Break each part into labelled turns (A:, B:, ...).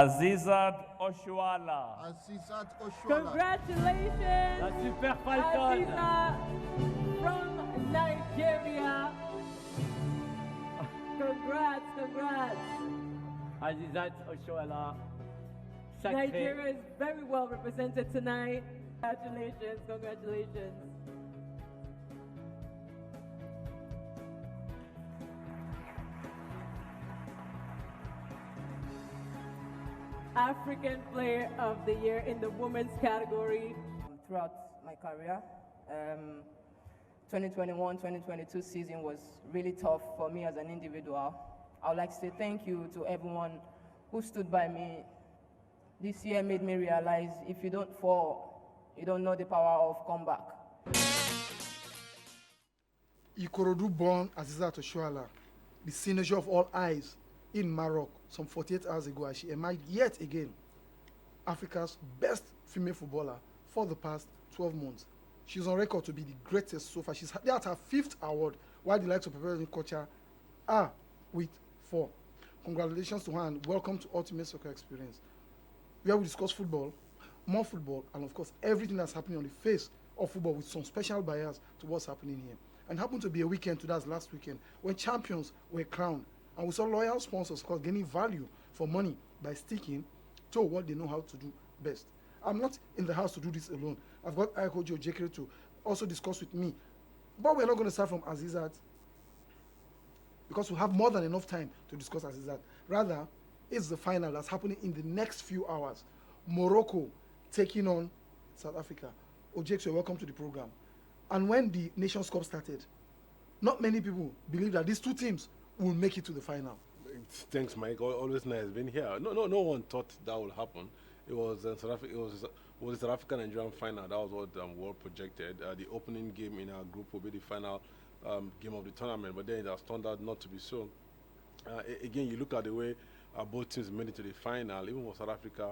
A: Azizat Oshuala.
B: Azizat Oshuala.
C: Congratulations,
A: La Super Falcon.
C: Aziza from Nigeria. Congrats.
A: Azizat Oshuala.
C: Nigeria is very well represented tonight. Congratulations. African Player of the Year in the women's category.
D: Throughout my career, 2021-2022 season was really tough for me as an individual. I would like to say thank you to everyone who stood by me. This year made me realize if you don't fall, you don't know the power of comeback.
E: Ikorodu-born Azizat Oshuala, the signature of all eyes in Morocco some 48 hours ago, as she emerged yet again Africa's best female footballer for the past 12 months. She's on record to be the greatest so far. She's at her 5th award, while the likes of Preparing Culture are with 4. Congratulations to her and welcome to Ultimate Soccer Experience, where we discuss football, more football, and of course everything that's happening on the face of football with some special bias to what's happening here. And happened to be a weekend to that last weekend when champions were crowned, and we saw loyal sponsors, of course, gaining value for money by sticking to what they know how to do best. I'm not in the house to do this alone. I've got Aikoji Ojekere to also discuss with me. But we're not going to start from Azizat because we have more than enough time to discuss Azizat. Rather, it's the final that's happening in the next few hours. Morocco taking on South Africa. Ojekere, welcome to the program. And when the Nations Cup started, not many people believed that these two teams will make it to the final.
F: Thanks, Mike. Always nice being here. No one thought that would happen. It was South Africa. It was the South African Nigerian final. That was what we projected. The opening game in our group will be the final game of the tournament, but then it has turned out not to be so. Again, you look at the way both teams made it to the final. Even for South Africa,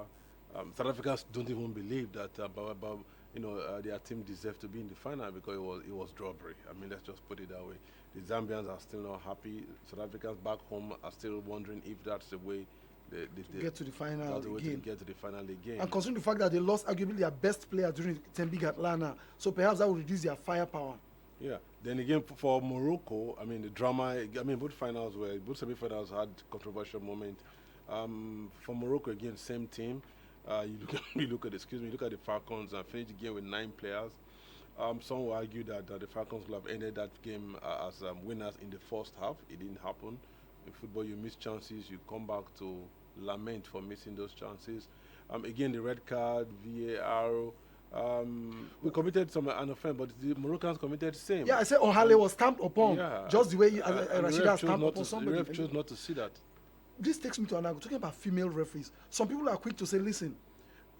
F: South Africans don't even believe that their team deserved to be in the final because it was robbery. I mean, let's just put it that way. The Zambians are still not happy. South Africans back home are still wondering if that's the way they
E: get to the final again.
F: Get to the final again.
E: And considering the fact that they lost arguably their best player during Tembik Atlanta, so perhaps that will reduce their firepower.
F: Yeah. Then again, for Morocco, I mean, the drama. I mean, both semi-finals had controversial moments. For Morocco, again, same team. You look at the Falcons and finished the game with 9 players. Some will argue that the Falcons will have ended that game as winners in the first half. It didn't happen. In football, you miss chances, you come back to lament for missing those chances. Again, the red card, VAR. We committed an offense, but the Moroccans committed the same.
E: Yeah, I said Ohale was stamped upon, just the way Rashida stamped upon somebody.
F: The ref chose not to see that.
E: This takes me to another, talking about female referees. Some people are quick to say, listen,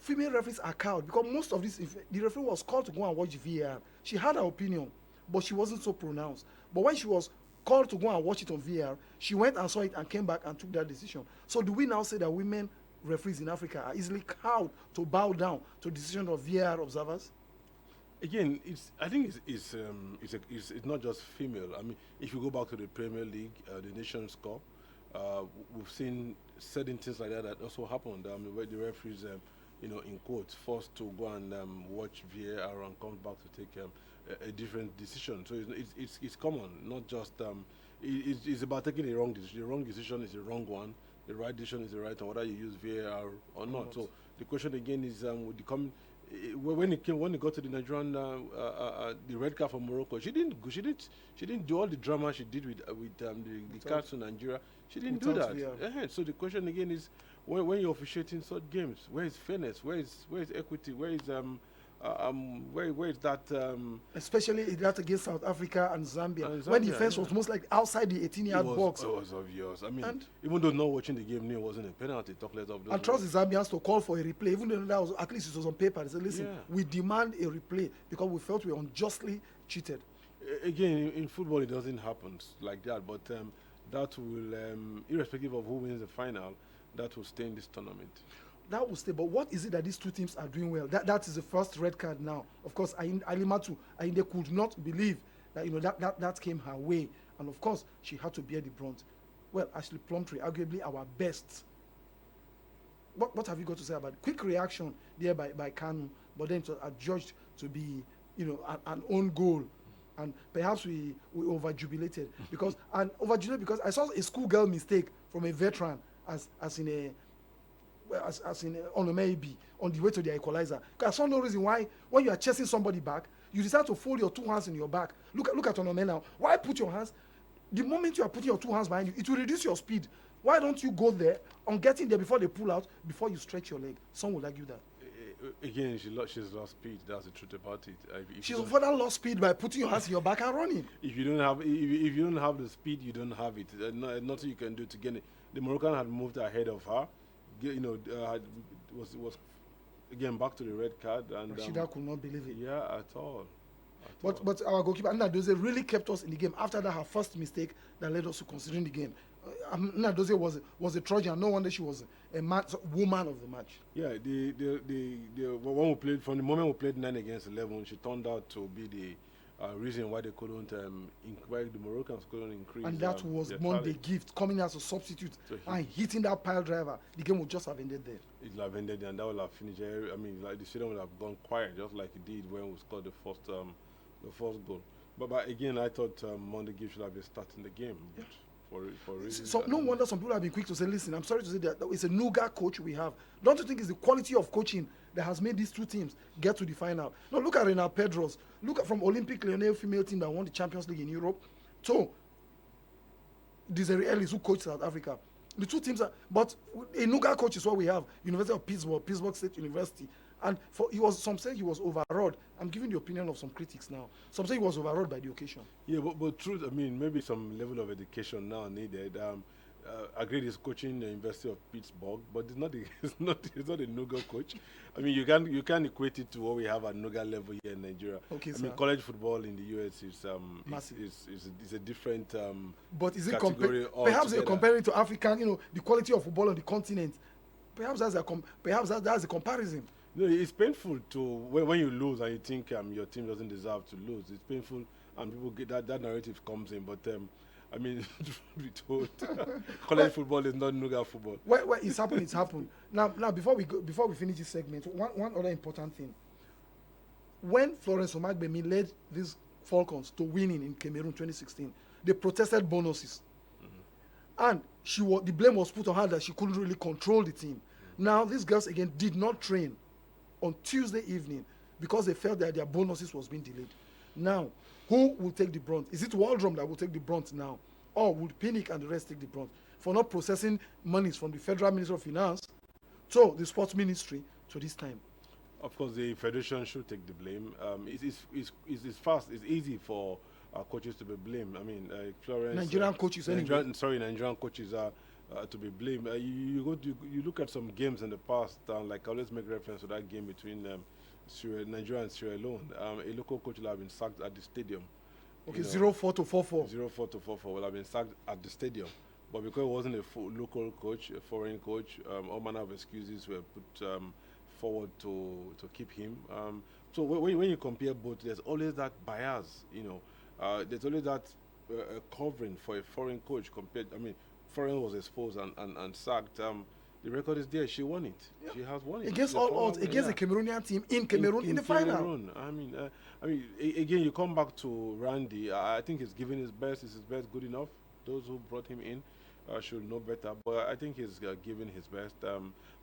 E: female referees are cowed because most of this, the referee was called to go and watch VAR. She had her opinion, but she wasn't so pronounced. But when she was called to go and watch it on VAR, she went and saw it and came back and took that decision. So do we now say that women referees in Africa are easily cowed to bow down to the decision of VAR observers?
F: Again, I think it's not just female. I mean, if you go back to the Premier League, the Nations Cup, we've seen certain things like that also happened. I mean, where the referees, in quotes, forced to go and watch VAR and come back to take a different decision. So it's common, not just it's about taking the wrong decision. The wrong decision is the wrong one. The right decision is the right one, whether you use VAR or not. So the question again is, when it got to the Nigerian the red card for Morocco, she didn't do all the drama she did with the cards to Nigeria. She didn't do that. So the question again is, when you're officiating such games, where is fairness? Where is equity? Where is that?
E: Especially that against South Africa and Zambia, when the fence was most like outside the 18-yard box.
F: It was obvious. I mean, even though not watching the game, it wasn't a penalty. Talk less of those.
E: And trust the Zambians to call for a replay, even though that was, at least it was on paper. They said, listen, we demand a replay because we felt we were unjustly cheated.
F: Again, in football, it doesn't happen like that. But that will, irrespective of who wins the final, that will stay in this tournament.
E: That will stay. But what is it that these two teams are doing well? That is the first red card now. Of course, Alimatu Ainde could not believe that that came her way, and of course she had to bear the brunt. Well, Ashley Plumtree, arguably our best what have you got to say about it? Quick reaction there by Kanu, but then it was adjudged to be, you know, an own goal. And perhaps we over-jubilated because I saw a schoolgirl mistake from a veteran as in Onomeibi on the way to the equalizer. Because I saw no reason why when you are chasing somebody back, you decide to fold your two hands in your back. Look at Onome now. Why put your hands? The moment you are putting your two hands behind you, it will reduce your speed. Why don't you go there on getting there before they pull out, before you stretch your leg? Some would argue that.
F: Again, she's lost speed. That's the truth about it.
E: She's further lost speed by putting your hands in your back and running.
F: If you don't have the speed, you don't have it. Nothing you can do to get it. The Moroccan had moved ahead of her. You know, was again back to the red card, and
E: Rashida could not believe it.
F: Yeah, at all.
E: But our goalkeeper Nnadozie really kept us in the game. After that, her first mistake that led us to considering the game. Nnadozie was a Trojan. No wonder she was a woman of the match.
F: Yeah, when we played, from the moment we played 9 against 11, she turned out to be the reason why they couldn't, why the Moroccans couldn't increase.
E: And that was Monday Gift coming as a substitute and hitting that pile driver. The game would just have ended there.
F: It would have ended there, and that would have finished. I mean, like the stadium would have gone quiet, just like it did when we scored the first goal. But again, I thought Monday Gift should have been starting the game. But for reasons.
E: So no wonder some people have been quick to say, listen, I'm sorry to say that it's a nougat coach we have. Don't you think it's the quality of coaching that has made these two teams get to the final? No, look at Reina Pedros. Look at from Olympic Lyonnais female team that won the Champions League in Europe. So, Desiree Ellis, who coached South Africa. The two teams are, but a nougat coach is what we have. University of Pittsburgh State University. And some say he was overawed. I'm giving the opinion of some critics now. Some say he was overawed by the occasion.
F: Yeah, but truth, I mean, maybe some level of education now needed. Agreed, he's coaching the University of Pittsburgh, but it's not a nougat coach. I mean, you can't equate it to what we have at nougat level here in Nigeria.
E: Okay,
F: I mean, college football in the US is massive. Is a different
E: but is it
F: category
E: perhaps you're comparing to African, you know, the quality of football on the continent. Perhaps that's a comparison.
F: No, it's painful to when you lose and you think your team doesn't deserve to lose. It's painful, and people get that narrative comes in. But I mean, to be told, college football is not nougat football.
E: Where it's happened, it's happened. Now, before we finish this segment, one other important thing. When Florence Omagbemi led these Falcons to winning in Cameroon 2016, they protested bonuses, and the blame was put on her that she couldn't really control the team. Now, these girls again did not train on Tuesday evening because they felt that their bonuses was being delayed. Now, who will take the brunt? Is it Waldrum that will take the brunt now? Or will Pinnick and the rest take the brunt for not processing monies from the Federal Ministry of Finance to the Sports Ministry to this time?
F: Of course, the Federation should take the blame. It's fast. It's easy for coaches to be blamed. I mean, Florence...
E: Nigerian coaches anyway.
F: Nigerian coaches are to be blamed. You look at some games in the past, like I always make reference to that game between Nigeria and Sierra Leone. A local coach will have been sacked at the stadium.
E: Okay, 0-4 to 4-4.
F: 0-4 to 4-4 will have been sacked at the stadium. But because it wasn't a local coach, a foreign coach, all manner of excuses were put forward to keep him. So when you compare both, there's always that bias, you know. There's always that covering for a foreign coach compared, I mean, foreign was exposed and sacked. The record is there. She won it. Yeah. She has won it.
E: Against all odds, against the Cameroonian team in Cameroon in the final.
F: I mean, again, you come back to Randy. I think he's giving his best. Is his best good enough? Those who brought him in should know better. But I think he's giving his best.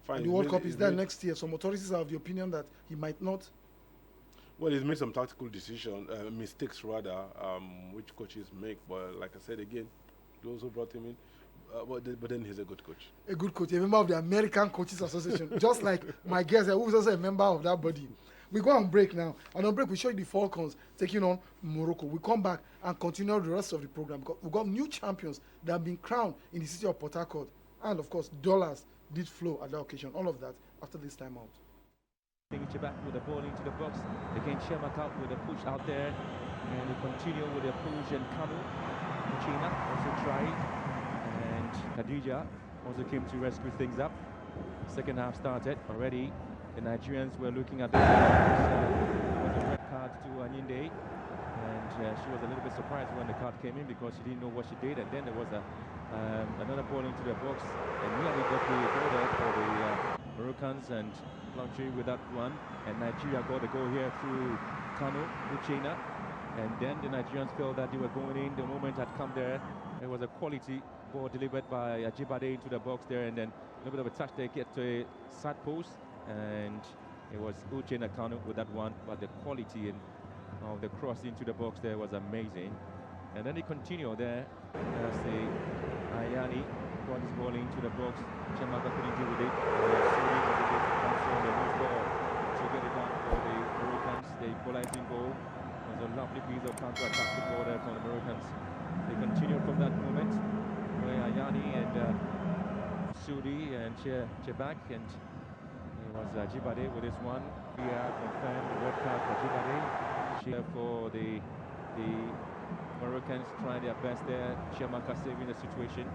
F: Fine.
E: The World Cup is there next year. Some authorities have the opinion that he might not.
F: Well, he's made some tactical mistakes rather, which coaches make. But like I said again, those who brought him in. But then he's a good coach.
E: A good coach, a member of the American Coaches Association, just like my guest, who's also a member of that body. We go on break now. And on break, we show you the Falcons taking on Morocco. We come back and continue the rest of the program. We've got new champions that have been crowned in the city of Port Harcourt. And of course, dollars did flow at that occasion. All of that after this time out.
B: Back with the ball into the box. Again, Shemak out with a push out there. And we continue with a push and Kanu. China also tried. And Khadija also came to rescue things up. Second half started already. The Nigerians were looking at the red card to Anyinde, and she was a little bit surprised when the card came in because she didn't know what she did. And then there was another ball into the box, and nearly got the order for the Moroccans and launching with that one. And Nigeria got the goal here through Kanu Uchenna. And then the Nigerians felt that they were going in. The moment had come there. There was a quality ball delivered by Ajibade into the box there. And then a little bit of a touch there, get to a side post. And it was Uchenna Kanu with that one. But the quality of the cross into the box there was amazing. And then they continue there as the Ayani got his ball into the box. Chiamaka couldn't deal with it. Suri was able to cancel the move ball to get it down for the Moroccans. The equalizing goal was a lovely piece of counter-attack football there for the Moroccans. They continued from that moment where Ayani and Suri and Chebak, and it was Jibade with this one. We have confirmed the red card for Jibade. Cheer for the Moroccans trying their best there. Chiamaka saving the situation.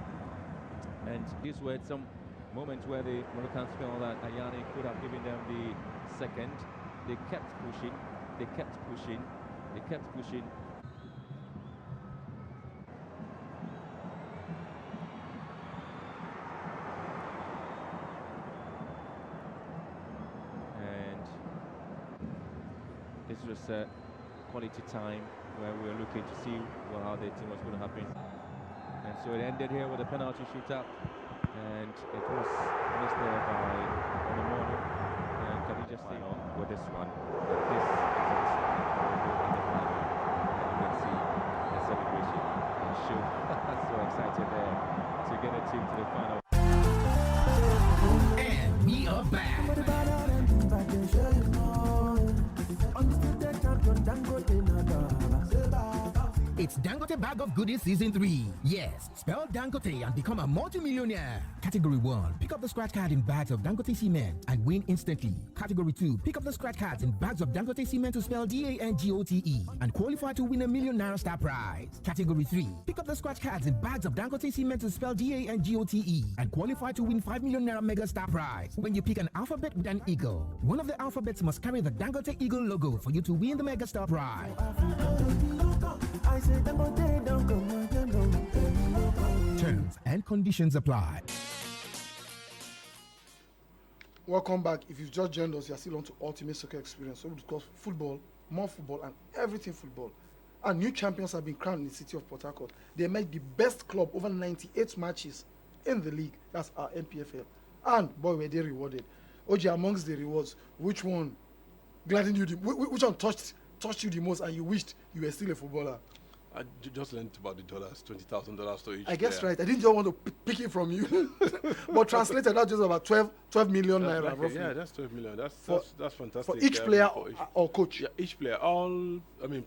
B: And these were some moments where the Moroccans felt that Ayani could have given them the second. They kept pushing, they kept pushing, they kept pushing. And this was a quality time where we were looking to see how the team was going to happen. And so it ended here with a penalty shootout, and it was missed there by Onomono, and Khadija stayed on with this one. And this is in the final, and you can see the celebration and show. So excited there to get a team to the final.
G: And we are back. It's Dangote Bag of Goodies Season 3. Yes, spell Dangote and become a multi-millionaire. Category 1, pick up the scratch card in bags of Dangote cement and win instantly. Category 2, pick up the scratch cards in bags of Dangote cement to spell DANGOTE and qualify to win a ₦1 million star prize. Category 3, pick up the scratch cards in bags of Dangote cement to spell DANGOTE and qualify to win ₦5 million mega star prize. When you pick an alphabet with an eagle, one of the alphabets must carry the Dangote Eagle logo for you to win the mega star prize. Terms and conditions apply.
E: Welcome back. If you've just joined us, you're still on to Ultimate Soccer Experience. So we discuss football, more football, and everything football. And new champions have been crowned in the city of Port Harcourt. They made the best club over 98 matches in the league. That's our NPFL. And boy, were they rewarded. OJ, amongst the rewards, which one gladdened you? Which one touched you the most, and you wished you were still a footballer?
F: I just learned about the dollars, $20,000 to each.
E: I guess
F: player.
E: right. I didn't just want to pick it from you, but translated, that's just about 12 million naira.
F: Like
E: Roughly.
F: yeah, that's 12 million. That's fantastic.
E: For each player
F: for each,
E: or coach.
F: yeah, each player. All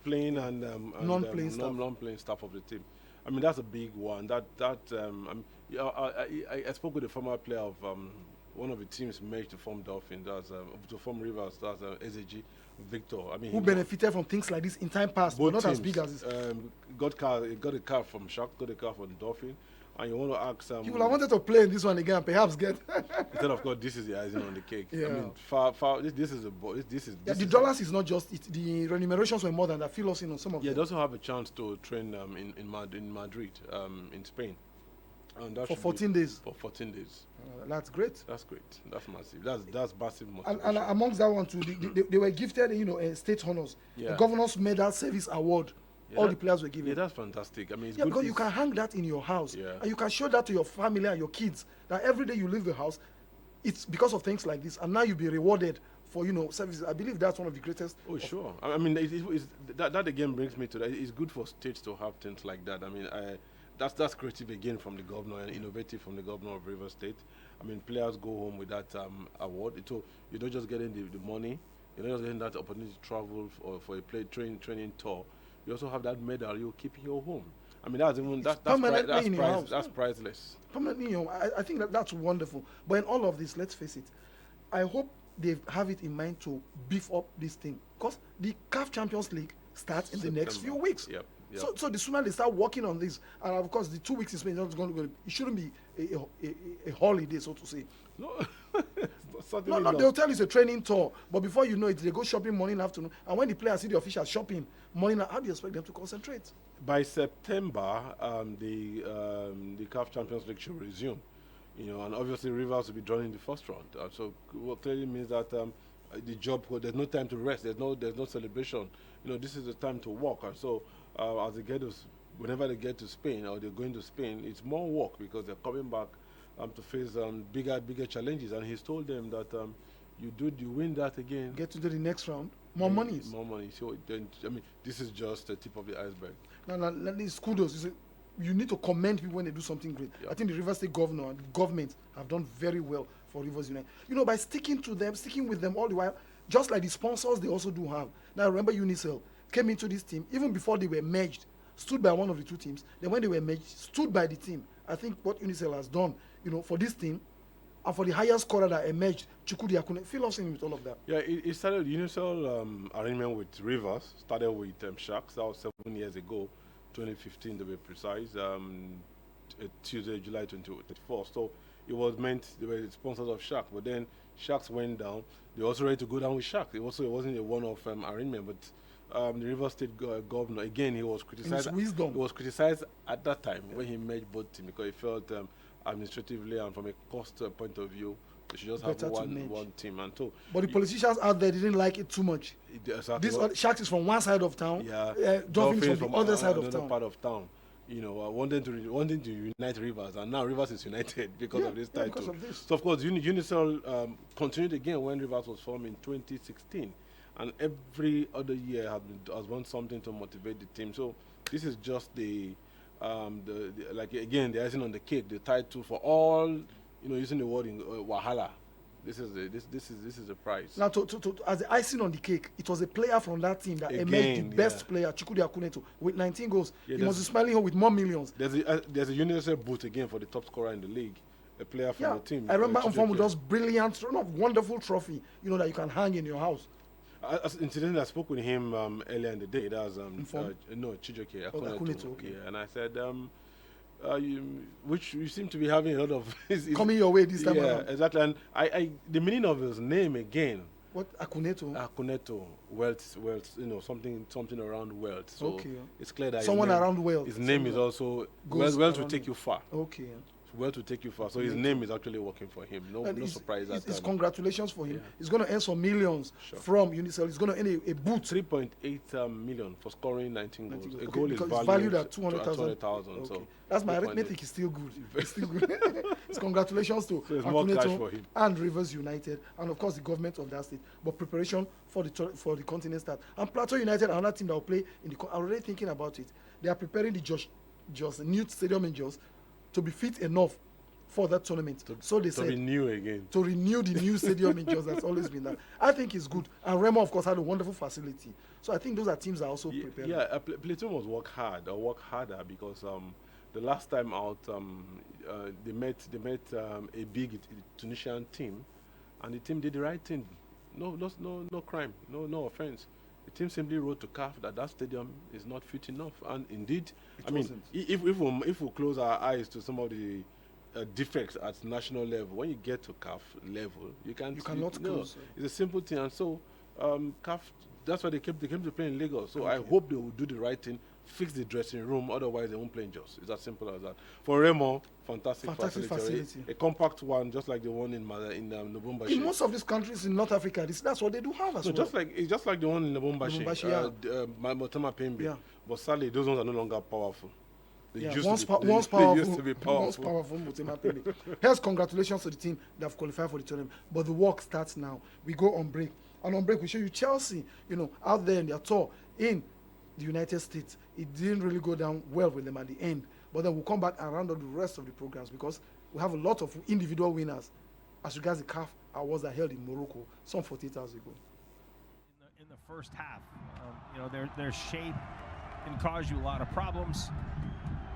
F: playing and
E: Non-playing staff.
F: non-playing staff of the team. I mean, that's a big one. I spoke with a former player of one of the teams merged to form Dolphin. That's to form Rivers. That's SAG. Victor. I mean,
E: who benefited from things like this in time past, but not
F: teams,
E: as big as this.
F: got a car from Shark, got a car from Dolphin, and you want to ask
E: People, I wanted to play in this one again, perhaps get.
F: Then of course, this is the icing on the cake.
E: Yeah.
F: I mean, this is
E: The dollars is not just it. The remunerations were more than that. Fill us in on some of
F: yeah,
E: them.
F: they also have a chance to train in Madrid, in Spain. And that
E: For
F: should
E: 14 days.
F: For 14 days.
E: That's great.
F: That's great. That's massive. That's massive
E: And
F: motivation.
E: amongst that one too, they were gifted, state honors.
F: Yeah.
E: The Governor's Medal Service Award.
F: Yeah,
E: all the players were given.
F: Yeah, that's fantastic. I mean, it's
E: Yeah,
F: good.
E: because you can hang that in your house,
F: Yeah.
E: and you can show that to your family and your kids. That every day you leave the house, it's because of things like this, and now you'll be rewarded for services. I believe that's one of the greatest.
F: Oh, sure. I mean, that again brings me to that. It's good for states to have things like that. I mean, that's creative again from the governor and innovative from the governor of Rivers State. I mean, players go home with that award. So you're not just getting the money, you're not just getting that opportunity to travel for a training tour. You also have that medal you keep in your home. I mean, that's priceless.
E: Permanently, I think that's wonderful. But in all of this, let's face it, I hope they have it in mind to beef up this thing, because the CAF Champions League starts in the next few weeks.
F: Yep.
E: So the sooner they start working on this, and of course the 2 weeks in Spain is not going to go. It shouldn't be a holiday, so to say.
F: No,
E: No, they'll tell you it's a training tour, but before you know it, they go shopping morning, afternoon, and when the players see the officials shopping morning, how do you expect them to concentrate?
F: By September, the CAF Champions League should resume. you know, and obviously Rivers will be drawn in the first round. So what clearly means that the job, there's no time to rest. There's no celebration. You know, this is the time to work. And so as they get to, whenever they get to Spain or they're going to Spain, it's more work because they're coming back to face bigger challenges. And he's told them that you win that again.
E: Get to do the next round. More money.
F: More money. So then, I mean, this is just the tip of the iceberg.
E: Now, let these kudos. You need to commend people when they do something great.
F: Yeah.
E: I think the Rivers State governor and the government have done very well for Rivers United. You know, by sticking with them all the while, just like the sponsors they also do have. Now, remember Unicel came into this team, even before they were merged, stood by one of the two teams. Then when they were merged, stood by the team. I think what Unicel has done, you know, for this team, and for the highest scorer that emerged, Chukwudi Akune, fill us in with all of that.
F: Yeah, it started, Unicel arrangement with Rivers, started with Sharks. That was 7 years ago. 2015 to be precise, Tuesday, July 24th. So it was meant they were sponsors of Sharks, but then Sharks went down. They were also ready to go down with Sharks. It wasn't a one-off arrangement, but the Rivers State governor, again, he was criticized.
E: In his wisdom.
F: He was criticized at that time when he merged both teams because he felt administratively and from a cost point of view, they should just have one team. And so,
E: but the politicians out there didn't like it too much.
F: Exactly.
E: This Sharks is from one side of town.
F: Yeah.
E: Dolphins from the other side of
F: another
E: town.
F: part of town. You know, wanting to unite Rivers, and now Rivers is united because of this title.
E: Because of this.
F: So of course, Unicel continued again when Rivers was formed in 2016, and every other year has won something to motivate the team. So this is just the like again the icing on the cake, the title for all, you know, using the word in Wahala. This is the prize.
E: Now, as the icing on the cake, it was a player from that team that
F: Again,
E: emerged the best player, Chukwudi Akuneto, with 19 goals.
F: Yeah,
E: he must be smiling home with more millions.
F: There's a Unicel boot again for the top scorer in the league, a player from the team.
E: I remember
F: Chijioke.
E: Mfam with those brilliant, wonderful trophy, you know, that you can hang in your house.
F: Incidentally, I spoke with him earlier in the day. That was Chijioke
E: Akuneto, okay.
F: Yeah, and I said, which you seem to be having a lot of
E: coming your way this time around.
F: Yeah, exactly. And I the meaning of his name again.
E: What Akuneto?
F: Akuneto, wealth, you know, something around wealth. So
E: okay.
F: it's clear that
E: someone around wealth.
F: His name is also wealth will take you far.
E: Okay.
F: Well to take you far. So his name is actually working for him. No surprise.
E: It's congratulations for him. Yeah. He's going to earn some millions from Unicel. He's going to earn a boot.
F: 3.8 million for scoring 19 goals.
E: Okay,
F: a goal is
E: valued at 200,000.
F: Okay. So
E: that's my arithmetic is still good. It's still good. It's congratulations to
F: Akuneto
E: and Rivers United, and of course the government of that state. But preparation for the continent start. And Plateau United, another team that will play in the. I'm already thinking about it. They are preparing the Jos new stadium in Jos to be fit enough for that tournament. So they said
F: to renew again.
E: To renew the new stadium in Jos. That's always been that. I think it's good. And Remo, of course, had a wonderful facility. So I think those are teams that are also prepared.
F: Yeah, Plateau must work harder because the last time out they met a big Tunisian team, and the team did the right thing. No crime, no offense. The team simply wrote to CAF that stadium is not fit enough, and indeed, if we close our eyes to some of the defects at national level, when you get to CAF level, you cannot close. It's a simple thing, and so CAF. That's why they came to play in Lagos. So I hope they will do the right thing, fix the dressing room. Otherwise, they won't play in Jos. It's as simple as that. For Remo, fantastic facility. A compact one, just like the one in Lubumbashi.
E: In most of these countries in North Africa, that's what they do have as well.
F: Just like the one in Lubumbashi. Motema Pembe. Yeah. But sadly, those ones are no longer powerful. They used to be powerful.
E: Here's congratulations to the team that have qualified for the tournament. But the work starts now. We go on break. And on break, we show you Chelsea, out there in their tour in the United States. It didn't really go down well with them at the end. But then we'll come back and round up the rest of the programs because we have a lot of individual winners as regards the CAF awards that held in Morocco some 48 hours ago.
H: In the first half, their shape can cause you a lot of problems.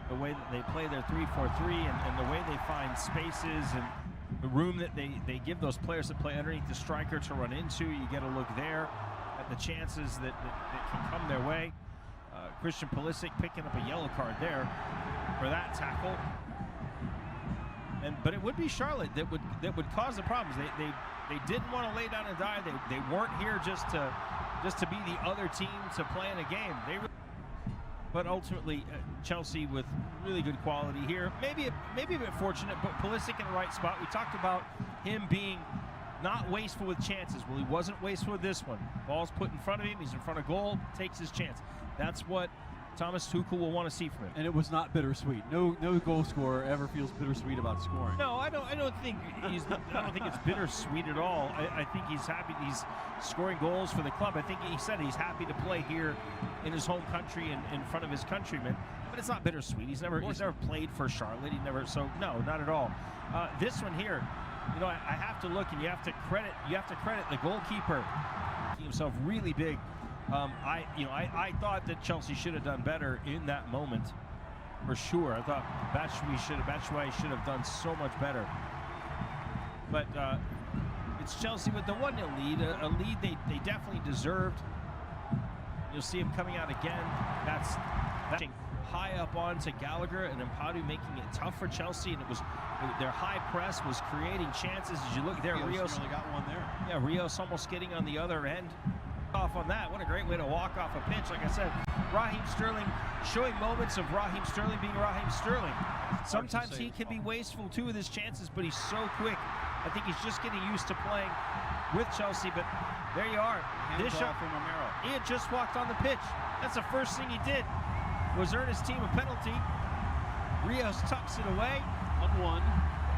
H: The way that they play their 3-4-3 and the way they find spaces and the room that they give those players that play underneath the striker to run into, you get a look there at the chances that can come their way. Christian Pulisic picking up a yellow card there for that tackle. But it would be Charlotte that would cause the problems. They didn't want to lay down and die. They weren't here just to be the other team to play in a game. But ultimately, Chelsea with really good quality here. Maybe a bit fortunate, but Pulisic in the right spot. We talked about him being not wasteful with chances. Well, he wasn't wasteful with this one. Ball's put in front of him. He's in front of goal. Takes his chance. That's what Thomas Tuchel will want to see from him.
I: And it was not bittersweet. No goal scorer ever feels bittersweet about scoring.
H: No, I don't think it's bittersweet at all. I think he's happy. He's scoring goals for the club. I think he said he's happy to play here in his home country and in front of his countrymen. But it's not bittersweet. He's never played for Charlotte. So no, not at all. This one here, I have to look, and you have to credit the goalkeeper. He himself really big. I thought that Chelsea should have done better in that moment, for sure. I thought Batshuayi should have done so much better. But it's Chelsea with the 1-0 lead, a lead they definitely deserved. You'll see him coming out again. That's high up onto Gallagher and Ampadu, making it tough for Chelsea. And it was their high press was creating chances. As you look there, Rios
I: really got one there.
H: Yeah, Rios almost getting on the other end. Off on that. What a great way to walk off a pitch. Like I said, Raheem Sterling showing moments of Raheem Sterling being Raheem Sterling. Sometimes he can be wasteful too with his chances, but he's so quick. I think he's just getting used to playing with Chelsea, but there you are. This shot from Romero. He had just walked on the pitch. That's the first thing he did, was earn his team a penalty. Rios tucks it away.
I: 1-1.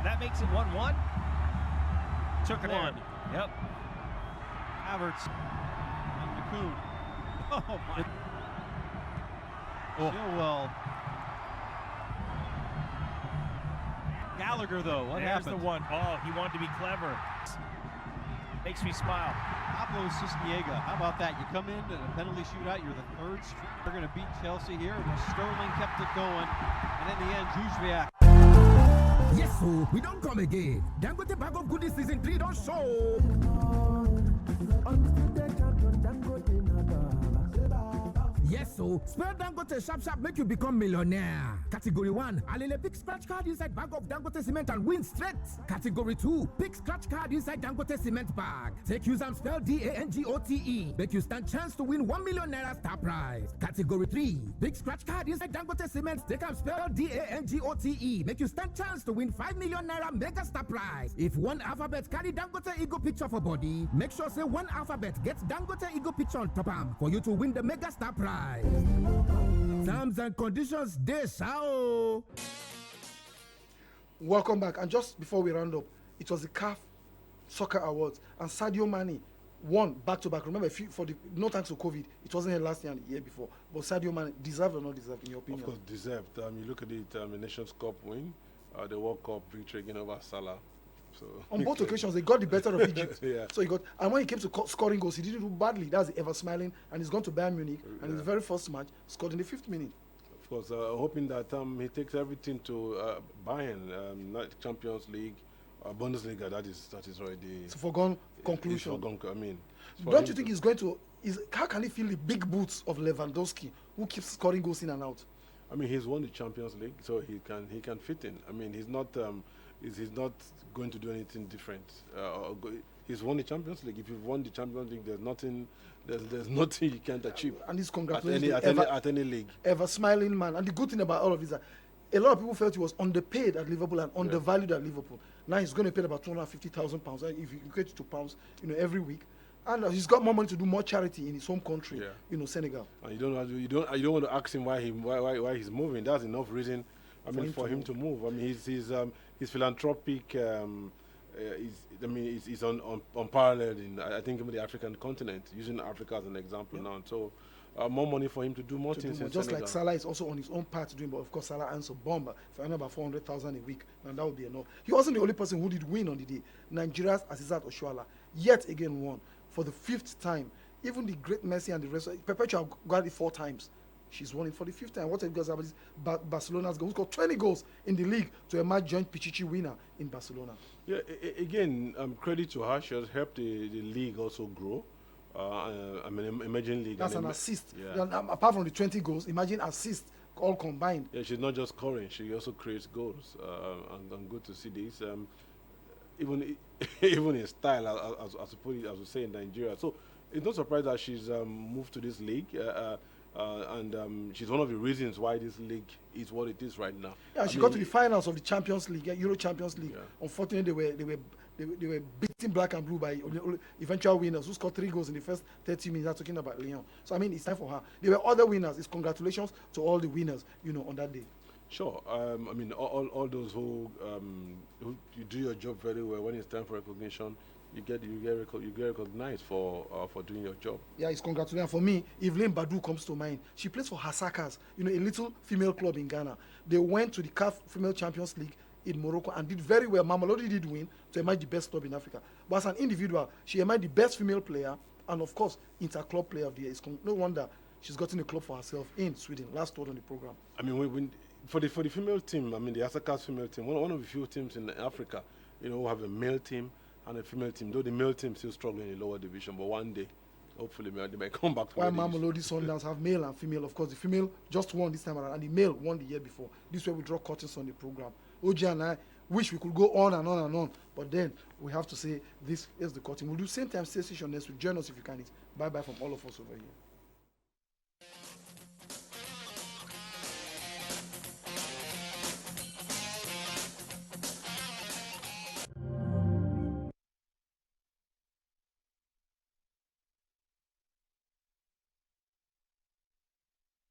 H: That makes it 1-1. Took it on. Yep.
I: Havertz. Oh my. Chilwell. Gallagher though, what
H: There's
I: happened?
H: The one. Oh, he wanted to be clever. Makes me smile.
I: Pablo Cisniega, how about that? You come in a penalty shootout, you're the third. They're going to beat Chelsea here. Sterling kept it going, and in the end, Zuzwiak.
G: Yes, so we don't come again. Dangote Bag of Goodies season 3 don't show. Yes, so spell Dangote sharp make you become millionaire. Category 1, Alele pick scratch card inside bag of Dangote cement and win straight. Category 2, pick scratch card inside Dangote cement bag. Take use and spell DANGOTE. Make you stand chance to win 1 million naira star prize. Category 3, pick scratch card inside Dangote cement. Take and spell DANGOTE. Make you stand chance to win 5 million naira mega star prize. If one alphabet carry Dangote ego picture for body, make sure say one alphabet gets Dangote ego picture on top am for you to win the mega star prize. Terms and conditions dey sao.
E: Welcome back. And just before we round up, it was the CAF Soccer Awards, and Sadio Mane won back-to-back. Remember, no thanks to COVID, it wasn't here last year and the year before. But Sadio Mane, deserved or not deserved, in your opinion?
F: Of course, deserved. You look at it, the Nations Cup win, the World Cup victory again over Salah. So
E: on both occasions, they got the better of Egypt.
F: Yeah.
E: So and when he came to scoring goals, he didn't do badly. That's the ever smiling, and he's gone to Bayern Munich, and his very first match scored in the 5th minute.
F: Of course, hoping that he takes everything to Bayern, not Champions League, Bundesliga. That is already.
E: It's a foregone conclusion.
F: Don't
E: you think he's going to? How can he fill the big boots of Lewandowski, who keeps scoring goals in and out?
F: I mean, he's won the Champions League, so he can fit in. I mean, he's not going to do anything different. He's won the Champions League. If you've won the Champions League, there's nothing you can't achieve.
E: And he's congratulations
F: at any league.
E: Ever smiling man. And the good thing about all of this is that a lot of people felt he was underpaid at Liverpool and undervalued at Liverpool. Now he's going to pay about £250,000 if you equate it to pounds, every week. And he's got more money to do more charity in his home country, Senegal.
F: And you don't want to ask him why he's moving. That's enough reason. For him to move. I mean, his philanthropic. He's unparalleled in I think even the African continent, using Africa as an example now. So more money for him to do more things.
E: Just like Salah is also on his own path to doing, but of course Salah earns a bomb. If I earn about 400,000 a week, then that would be enough. He wasn't the only person who did win on the day. Nigeria's Asisat Oshoala yet again won for the 5th time. Even the great Messi and the rest, Perpetua got it 4 times. She's won it for the 5th time. What have you guys about this? Barcelona's goal, who scored 20 goals in the league to emerge joint Pichichi winner in Barcelona.
F: Yeah, again, credit to her. She has helped the league also grow. Emerging league.
E: That's an assist. Yeah. Apart from the 20 goals, imagine assists all combined.
F: Yeah, she's not just scoring; she also creates goals. And good to see this. Even in style, as we say in Nigeria. So it's no surprise that she's moved to this league. and she's one of the reasons why this league is what it is right now.
E: Yeah, she got to the finals of the Champions League, Euro Champions League.
F: Yeah.
E: Unfortunately, they were beating Black and Blue by eventual winners who scored 3 goals in the first 30 minutes. I'm talking about Lyon. So I mean, it's time for her. There were other winners. It's congratulations to all the winners, on that day.
F: Sure. I mean, all those who you do your job very well. When it's time for recognition, you get recognized for doing your job.
E: Yeah, it's congratulations. For me, Evelyn Badu comes to mind. She plays for Hasakas, a little female club in Ghana. They went to the CAF Female Champions League in Morocco and did very well. Mamelodi did win to emerge the best club in Africa. But as an individual, she emerged the best female player and, of course, inter-club player of the year. It's no wonder she's gotten a club for herself in Sweden. Last word on the program.
F: I mean, for the female team, I mean, the Hasakas female team, one of the few teams in Africa, who have a male team and a female team, though the male team still struggling in the lower division, but one day, hopefully, they might come back to
E: why Mamelodi Sundowns have male and female. Of course, the female just won this time around, and the male won the year before. This way we draw curtains on the program. OJ and I wish we could go on and on and on, but then we have to say this is the curtain. We'll do same time station next week. Join us if you can. Bye-bye from all of us over here.